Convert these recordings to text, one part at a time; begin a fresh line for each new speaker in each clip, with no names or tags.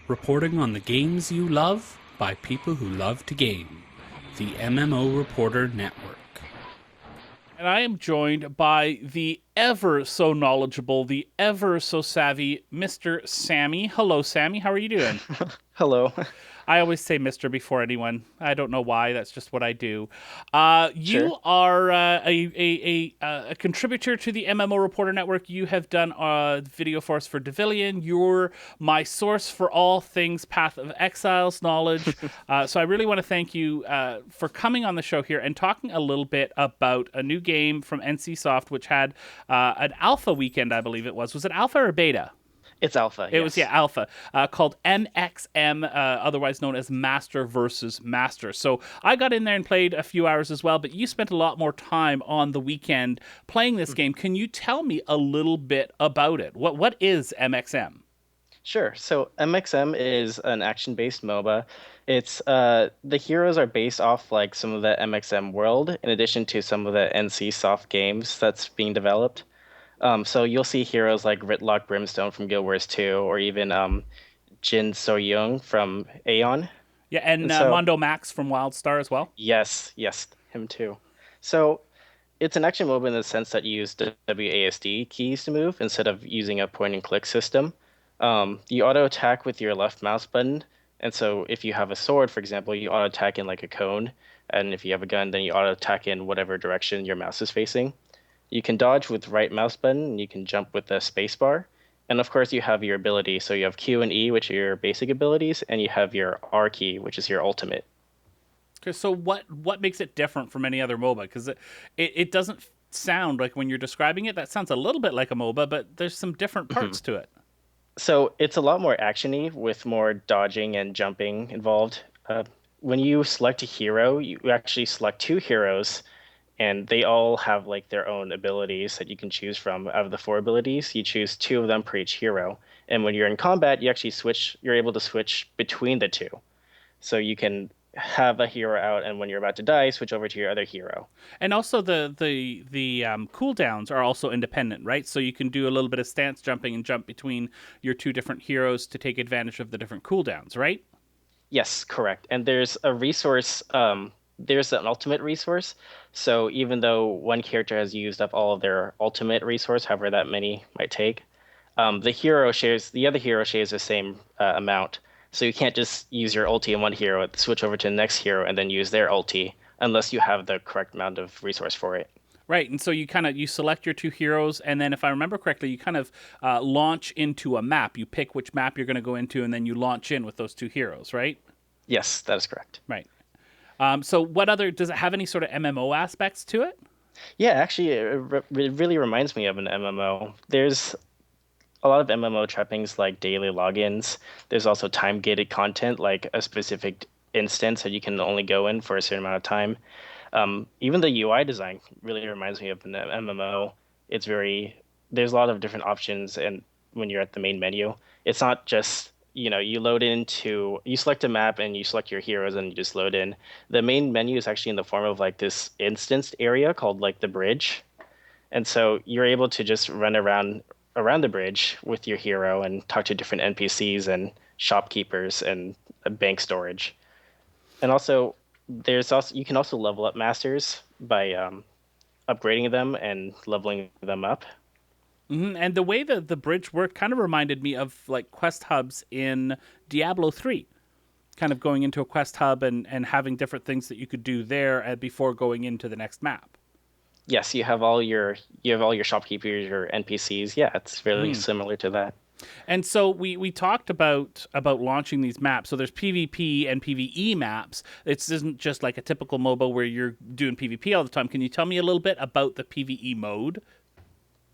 reporting on the games you love by people who love to game. The MMO Reporter Network. And I am joined by the ever so knowledgeable, the ever so savvy Mr. Sammy. Hello, Sammy. How are you doing?
Hello.
I always say Mr. before anyone. I don't know why. That's just what I do.
Sure.
You are a contributor to the MMO Reporter Network. You have done video for us for Devilian. You're my source for all things Path of Exiles knowledge. So I really want to thank you for coming on the show here and talking a little bit about a new game from NCSoft, which had an alpha weekend, I believe it was. Was it alpha or beta?
It's Alpha,
It was, yeah,
yes.
alpha, called MXM, otherwise known as Master versus Master. So I got in there and played a few hours as well, but you spent a lot more time on the weekend playing this
Mhm.
game. Can you tell me a little bit about it? What is MXM?
Sure. So MXM is an action-based MOBA. It's the heroes are based off like some of the MXM world, in addition to some of the NC Soft games that's being developed. So you'll see heroes like Ritlock Brimstone from Guild Wars 2, or even Jin So-young from Aeon.
Yeah, and
And so
Mondo Max from WildStar as well.
yes, him too. So it's an action MOBA in the sense that you use WASD keys to move instead of using a point and click system. You auto attack with your left mouse button, and so if you have a sword, for example, you auto attack in like a cone, and if you have a gun, then you auto attack in whatever direction your mouse is facing. You can dodge with right mouse button, and you can jump with the space bar. And of course, you have your ability. So you have Q and E, which are your basic abilities, and you have your R key, which is your ultimate.
Okay, so what makes it different from any other MOBA? Because it doesn't sound like when you're describing it, that sounds a little bit like a MOBA, but there's some different parts to it.
So it's a lot more actiony with more dodging and jumping involved. When you select a hero, you actually select two heroes, and they all have like their own abilities that you can choose from. Out of the four abilities, you choose two of them per each hero. And when you're in combat, you actually switch. You're able to switch between the two, so you can have a hero out, and when you're about to die, switch over to your other hero.
And also the cooldowns are also independent, right? So you can do a little bit of stance jumping and jump between your two different heroes to take advantage of the different cooldowns, right?
Yes, correct. And there's a resource, there's an ultimate resource. So even though one character has used up all of their ultimate resource, however that many might take, the other hero shares the same amount. So you can't just use your ulti in one hero, switch over to the next hero, and then use their ulti unless you have the correct amount of resource for it.
Right, and so you select your two heroes, and then if I remember correctly, you kind of launch into a map. You pick which map you're going to go into, and then you launch in with those two heroes, right?
Yes, that is correct.
Right. So what other does it have any sort of MMO aspects to it?
Yeah, actually, it really reminds me of an MMO. There's a lot of MMO trappings like daily logins. There's also time gated content like a specific instance that you can only go in for a certain amount of time. Even the UI design really reminds me of an MMO. It's very there's a lot of different options, and when you're at the main menu, it's not just you select a map and you select your heroes and you just load in. The main menu is actually in the form of like this instanced area called like the bridge, and so you're able to just run around the bridge with your hero and talk to different NPCs and shopkeepers and bank storage. And also there's also you can also level up masters by upgrading them and leveling them up.
And the way that the bridge worked kind of reminded me of like quest hubs in Diablo 3. Kind of going into a quest hub and having different things that you could do there before going into the next map.
Yes, you have all your shopkeepers, your NPCs. Yeah, it's really similar to that.
And so we talked about launching these maps. So there's PvP and PvE maps. It isn't just like a typical MOBA where you're doing PvP all the time. Can you tell me a little bit about the PvE mode?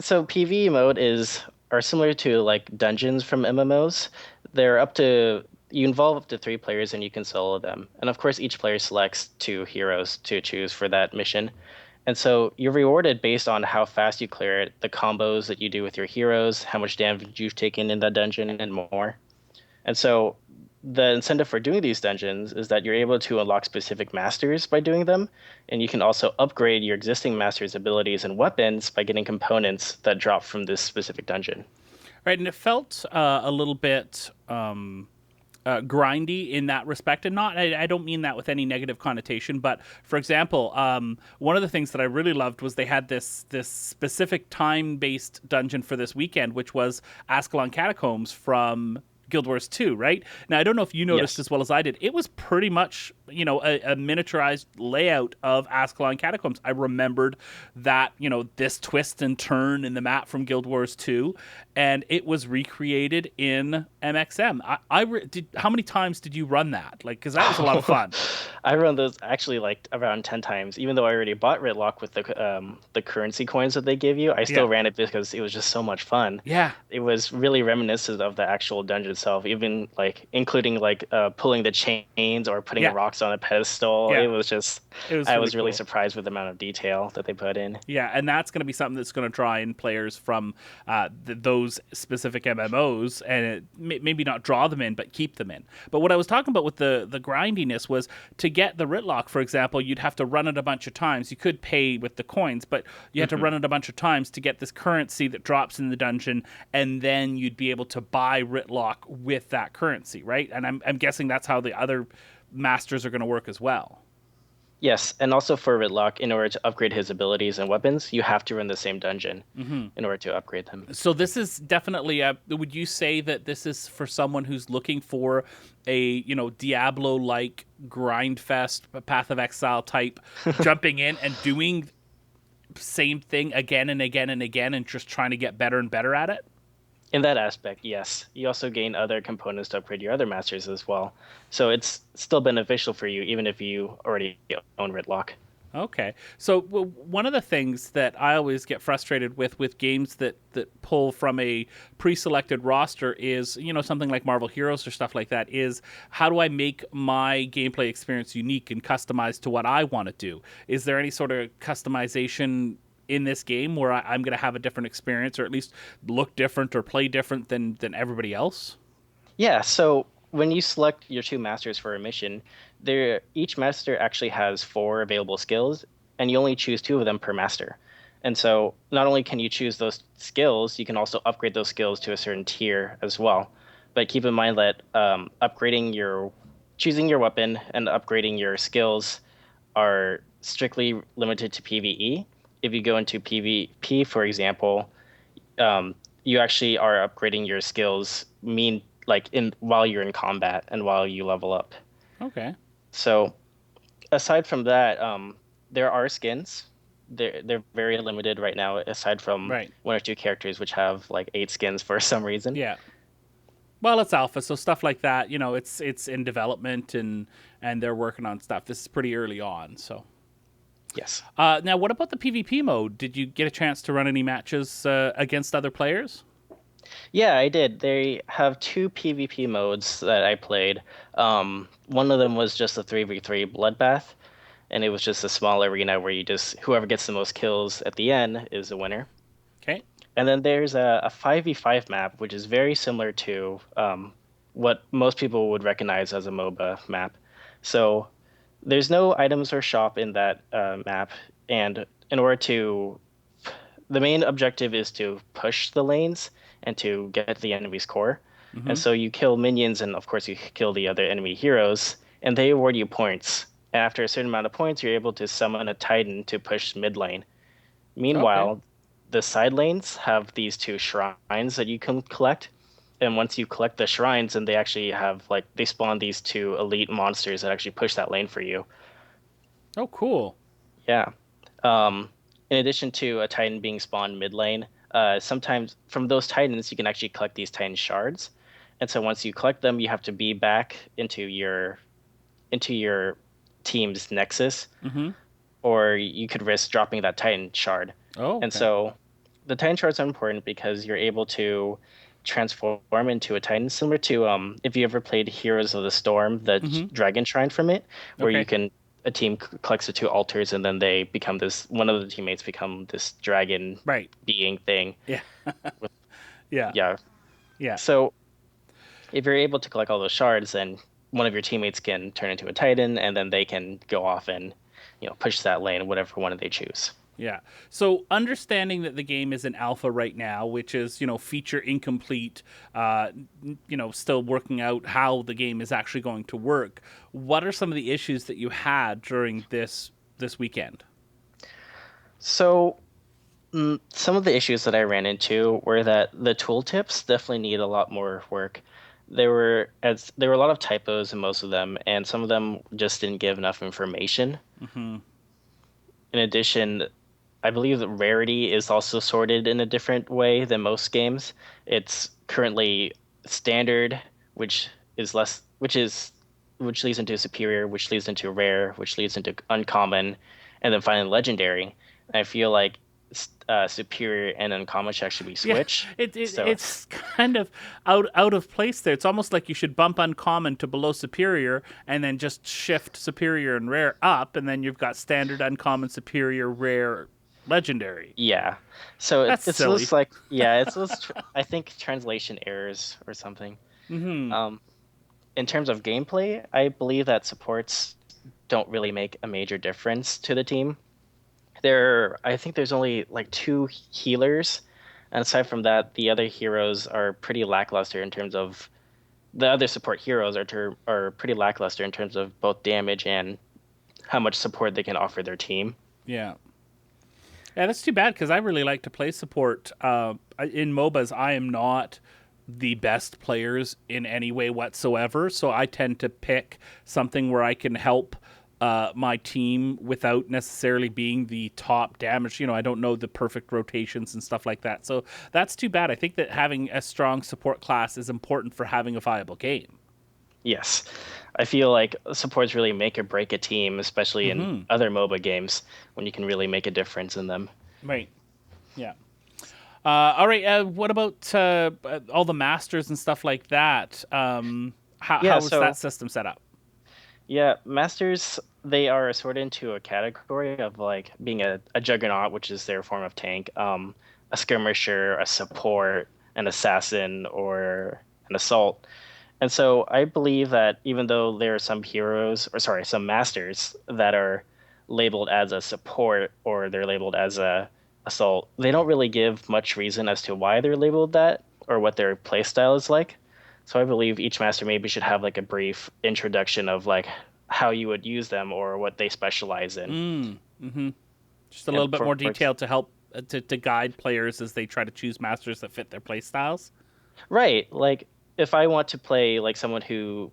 So PvE mode is are similar to like dungeons from MMOs. They're up to you involve up to three players and you can solo them. And of course, each player selects two heroes to choose for that mission. And so you're rewarded based on how fast you clear it, the combos that you do with your heroes, how much damage you've taken in that dungeon, and more. And so the incentive for doing these dungeons is that you're able to unlock specific masters by doing them, and you can also upgrade your existing master's abilities and weapons by getting components that drop from this specific dungeon.
Right, and it felt a little bit grindy in that respect, and not I don't mean that with any negative connotation, but for example, one of the things that I really loved was they had this specific time based dungeon for this weekend, which was Ascalon Catacombs from Guild Wars 2, right? Now, I don't know if you noticed
Yes.
as well as I did. It was pretty much, a miniaturized layout of Ascalon Catacombs. I remembered that, this twist and turn in the map from Guild Wars 2, and it was recreated in MXM. How many times did you run that? Like, because that was a lot of fun.
I run those actually like around 10 times. Even though I already bought Ritlock with the currency coins that they give you, I
Yeah.
still ran it because it was just so much fun.
Yeah.
It was really reminiscent of the actual dungeon itself, even like including like pulling the chains or putting
Yeah.
rocks on a pedestal.
Yeah.
It was just
It was
I
really
was really
cool.
surprised with the amount of detail that they put in.
Yeah, and that's going to be something that's going to draw in players from those specific MMOs, and maybe not draw them in, but keep them in. But what I was talking about with the grindiness was to get the Ritlock, for example, you'd have to run it a bunch of times. You could pay with the coins, but you had to run it a bunch of times to get this currency that drops in the dungeon, and then you'd be able to buy Ritlock with that currency, right? And I'm guessing that's how the other masters are going to work as well.
Yes, and also for Ritlock, in order to upgrade his abilities and weapons, you have to run the same dungeon in order to upgrade them.
So this is definitely a. Would you say that this is for someone who's looking for a Diablo like grind fest, Path of Exile type, jumping in and doing same thing again and again and again, and just trying to get better and better at it?
In that aspect, yes. You also gain other components to upgrade your other masters as well. So it's still beneficial for you, even if you already own Ritlock.
Okay, so one of the things that I always get frustrated with games that pull from a pre-selected roster is something like Marvel Heroes or stuff like that is how do I make my gameplay experience unique and customized to what I want to do? Is there any sort of customization in this game where I'm going to have a different experience or at least look different or play different than everybody else?
Yeah, so when you select your two masters for a mission, each master actually has four available skills, and you only choose two of them per master. And so not only can you choose those skills, you can also upgrade those skills to a certain tier as well. But keep in mind that choosing your weapon and upgrading your skills are strictly limited to PvE. If you go into PvP, for example, you actually are upgrading your skills like in while you're in combat and while you level up.
Okay.
So aside from that, there are skins. They're very limited right now, aside from
Right.
one or two characters which have like 8 skins for some reason.
Yeah. Well, it's alpha, so stuff like that, it's in development and they're working on stuff. This is pretty early on, so.
Yes.
Now, what about the PvP mode? Did you get a chance to run any matches against other players?
Yeah, I did. They have two PvP modes that I played. One of them was just a 3v3 bloodbath, and it was just a small arena where whoever gets the most kills at the end is the winner.
Okay.
And then there's a 5v5 map, which is very similar to what most people would recognize as a MOBA map. So there's no items or shop in that map, and the main objective is to push the lanes and to get the enemy's core. And so you kill minions, and of course you kill the other enemy heroes, and they award you points. And after a certain amount of points, you're able to summon a Titan to push mid lane.
Okay.
Meanwhile, the side lanes have these two shrines that you can collect. And once you collect the shrines, and they actually they spawn these two elite monsters that actually push that lane for you.
Oh, cool.
Yeah. In addition to a Titan being spawned mid lane, sometimes from those Titans, you can actually collect these Titan shards. And so once you collect them, you have to be back into your team's nexus,
Mm-hmm.
or you could risk dropping that Titan shard.
Oh,
And
okay.
so the Titan shards are important because you're able to transform into a Titan, similar to if you ever played Heroes of the Storm, the
Mm-hmm.
dragon shrine from it, where
Okay.
a team collects the two altars and then they become one of the teammates become this dragon
Right.
being thing.
Yeah. Yeah.
Yeah.
Yeah.
So if you're able to collect all those shards, then one of your teammates can turn into a Titan, and then they can go off and push that lane, whatever one they choose.
Yeah. So understanding that the game is in alpha right now, which is, feature incomplete, still working out how the game is actually going to work. What are some of the issues that you had during this weekend?
So some of the issues that I ran into were that the tooltips definitely need a lot more work. There were a lot of typos in most of them, and some of them just didn't give enough information.
Hmm.
In addition, I believe that rarity is also sorted in a different way than most games. It's currently standard, which is less, which leads into superior, which leads into rare, which leads into uncommon, and then finally legendary. I feel like superior and uncommon should actually be
Yeah,
switched. So
it's kind of out of place there. It's almost like you should bump uncommon to below superior, and then just shift superior and rare up, and then you've got standard, uncommon, superior, rare, legendary.
yeah, so
That's
it's
silly.
just like yeah, it's just I think translation errors or something.
Hmm.
Um, in terms of gameplay, I believe that supports don't really make a major difference to the team. I think there's only like two healers, and aside from that, the other heroes are pretty lackluster in terms of the other support heroes are pretty lackluster in terms of both damage and how much support they can offer their team.
Yeah. Yeah, that's too bad because I really like to play support. In MOBAs, I am not the best players in any way whatsoever, so I tend to pick something where I can help my team without necessarily being the top damage. I don't know the perfect rotations and stuff like that. So that's too bad. I think that having a strong support class is important for having a viable game.
Yes, I feel like supports really make or break a team, especially in
Hmm.
other MOBA games when you can really make a difference in them.
Right. Yeah. All right. What about all the masters and stuff like that?
Yeah,
How is that
so
system set up?
yeah, masters they are sorted into a category of like being a juggernaut, which is their form of tank, a skirmisher, a support, an assassin, or an assault. And so I believe that even though there are some heroes, or sorry, some masters that are labeled as a support or they're labeled as a assault, they don't really give much reason as to why they're labeled that or what their playstyle is like. So I believe each master maybe should have like a brief introduction of like how you would use them or what they specialize in.
Mm. Hmm. Just a
And
little bit more detail to help to guide players as they try to choose masters that fit their play styles.
right, like if I want to play like someone who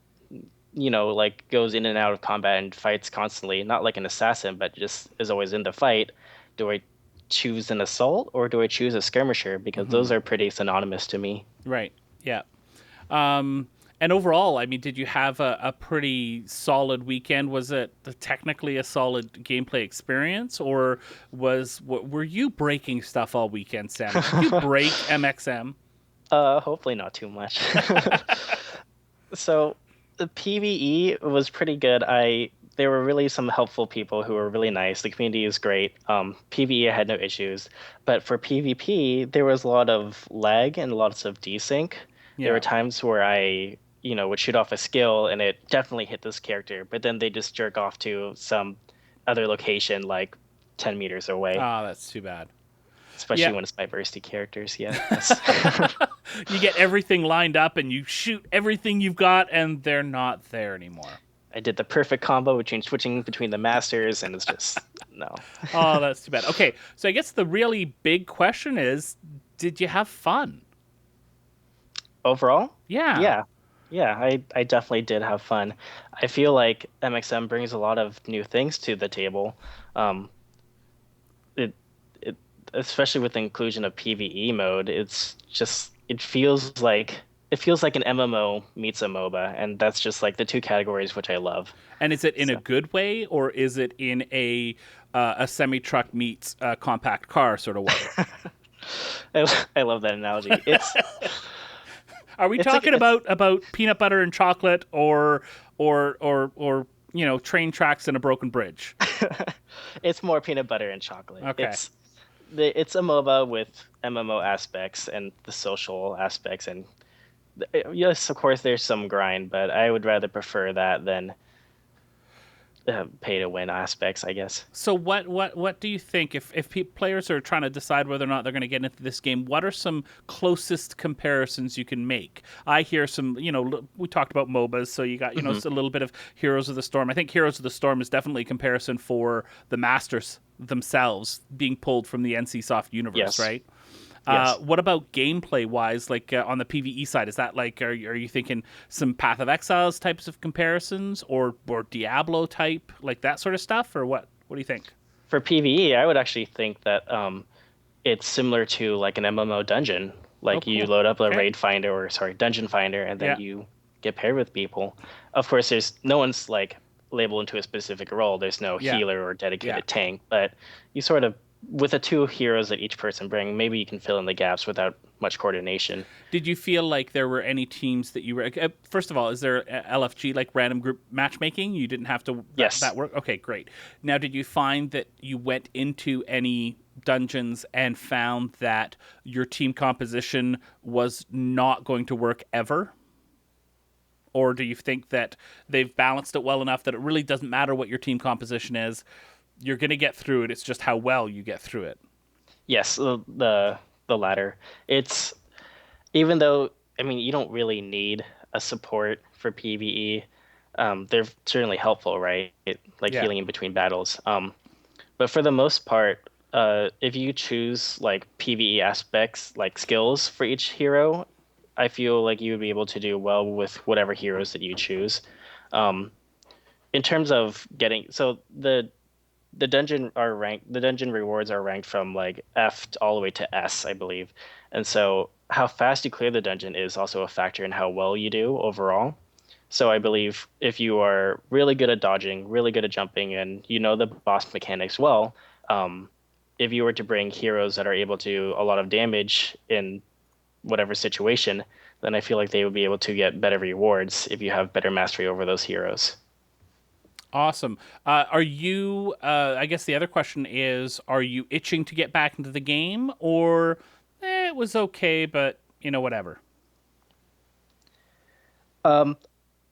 like goes in and out of combat and fights constantly, not like an assassin, but just is always in the fight, do I choose an assault or do I choose a skirmisher? Because
Hmm.
those are pretty synonymous to me.
Right. Yeah. Um, and overall, I mean, did you have a pretty solid weekend? Was it technically a solid gameplay experience, or were you breaking stuff all weekend, Sam? Did you break MXM?
Hopefully not too much. So the PvE was pretty good. I There were really some helpful people who were really nice. The community is great. PvE I had no issues, but for PvP there was a lot of lag and lots of desync. There were
Yeah.
times where I would shoot off a skill and it definitely hit this character, but then they just jerk off to some other location like 10 meters away.
Ah, that's too bad.
Especially
Yeah.
when it's my bursty characters. Yes.
You get everything lined up and you shoot everything you've got, and they're not there anymore.
I did the perfect combo between switching between the masters, and it's just no.
Oh, that's too bad. Okay, so I guess the really big question is, did you have fun?
Overall,
Yeah.
yeah, yeah, I definitely did have fun. I feel like MXM brings a lot of new things to the table. Um, it it especially with the inclusion of PvE mode, it feels like an MMO meets a MOBA, and that's just like the two categories which I love.
And is it in a
So
good way, or is it in a semi truck meets a compact car sort of way?
I love that analogy.
Are we
It's like
talking about peanut butter and chocolate, or train tracks and a broken bridge?
it's more peanut butter and chocolate.
Okay.
It's a MOBA with MMO aspects and the social aspects, and yes, of course, there's some grind, but I would rather prefer that than pay to win aspects, I guess.
So what do you think if players are trying to decide whether or not they're going to get into this game? What are some closest comparisons you can make? I hear some, we talked about MOBAs, so you got
Hmm.
a little bit of Heroes of the Storm. I think Heroes of the Storm is definitely a comparison for the Masters themselves being pulled from the NCSoft universe,
Yes.
right?
Yes.
What about gameplay wise, like on the PVE side? Is that like, are you thinking some Path of Exiles types of comparisons, or Diablo type, like that sort of stuff, or what? What do you think?
For PvE, I would actually think that it's similar to like an MMO dungeon.
Oh,
Like you
cool.
load up a
Okay.
raid finder or sorry, dungeon finder, and then
Yeah.
you get paired with people. Of course, there's no one's like labeled into a specific role. There's no
Yeah.
healer or
Yeah.
dedicated tank, but you sort of with the two heroes that each person bring, maybe you can fill in the gaps without much coordination.
Did you feel like there were any teams that you were? First of all, is there LFG, like random group matchmaking? You didn't have to
Yes.
that work. Okay, great. Now, did you find that you went into any dungeons and found that your team composition was not going to work ever? Or do you think that they've balanced it well enough that it really doesn't matter what your team composition is? You're going to get through it. It's just how well you get through it.
Yes, the latter. It's even though I mean you don't really need a support for PvE. They're certainly helpful, right? Like
Yeah.
healing in between battles. But for the most part, if you choose like PvE aspects, like skills for each hero, I feel like you would be able to do well with whatever heroes that you choose. Um, in terms of getting, so the dungeon rewards are ranked from like all the way to S, I believe. And so how fast you clear the dungeon is also a factor in how well you do overall. So I believe if you are really good at dodging, really good at jumping, and you know the boss mechanics well, um, if you were to bring heroes that are able to do a lot of damage in whatever situation, then I feel like they would be able to get better rewards if you have better mastery over those heroes.
Awesome. Are you? I guess the other question is: are you itching to get back into the game, or it was okay, but whatever?
Um,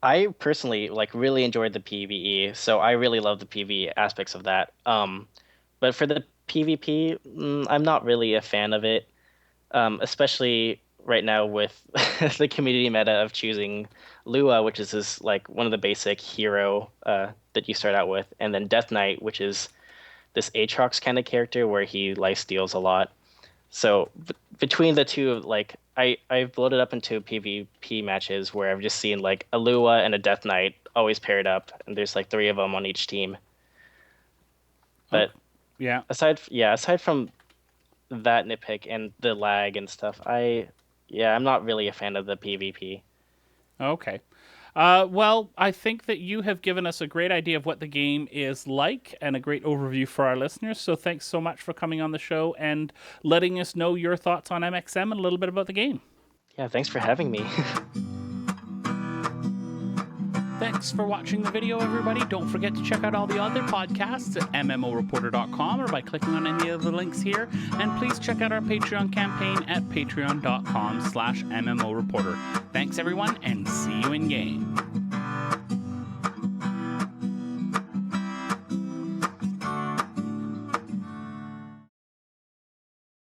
I personally like really enjoyed the PvE, so I really love the PvE aspects of that. But for the PvP, I'm not really a fan of it, especially right now with the community meta of choosing Lua, which is this like one of the basic hero that you start out with, and then Death Knight, which is this Aatrox kind of character where he life steals a lot. So between the two, like I've loaded up into PvP matches where I've just seen like a Lua and a Death Knight always paired up, and there's like three of them on each team.
Oh,
But
yeah.
aside from that nitpick and the lag and stuff, I'm not really a fan of the PvP.
Okay. Well, I think that you have given us a great idea of what the game is like and a great overview for our listeners. So thanks so much for coming on the show and letting us know your thoughts on MXM and a little bit about the game.
Yeah, thanks for having me.
Thanks for watching the video, everybody. Don't forget to check out all the other podcasts at MMOreporter.com or by clicking on any of the links here. And please check out our Patreon campaign at patreon.com/MMOreporter. Thanks, everyone, and see you in game.